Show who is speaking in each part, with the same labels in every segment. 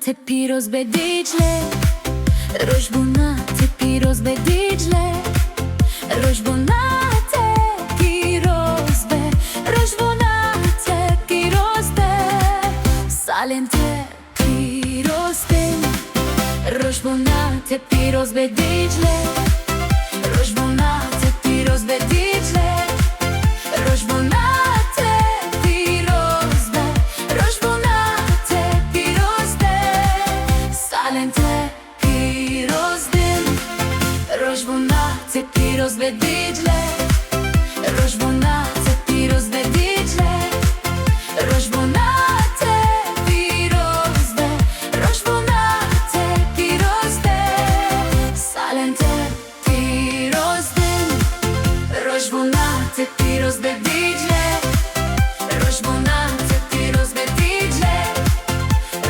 Speaker 1: te piros be Dicle, roșbunate piros be Dicle, roșbunate piros be, roșbunate piros be, salente piros be, roșbunate piros be Dicle, roșbunate piros be Dicle, roșbunate piros be, roșbunate piros be, salente piros din, roșbunate piros be Dicle, roșbunate piros be Dicle, roșbunate piros be, roșbunate piros be, salente piros din, roșbunate piros be Dicle, roșbunate piros be Dicle,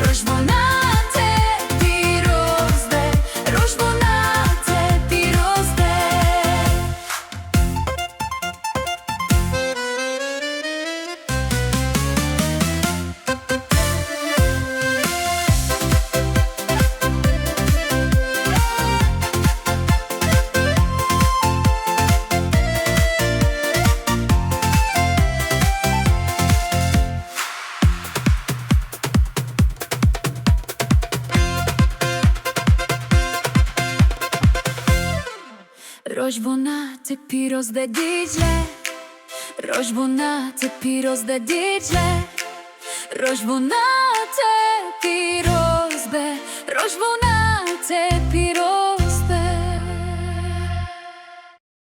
Speaker 1: roșbunate piros be, roșbunate piros be. Roșbunate piros de Dicle, roșbunate piros de Dicle, roșbunate piros be, roșbunate piros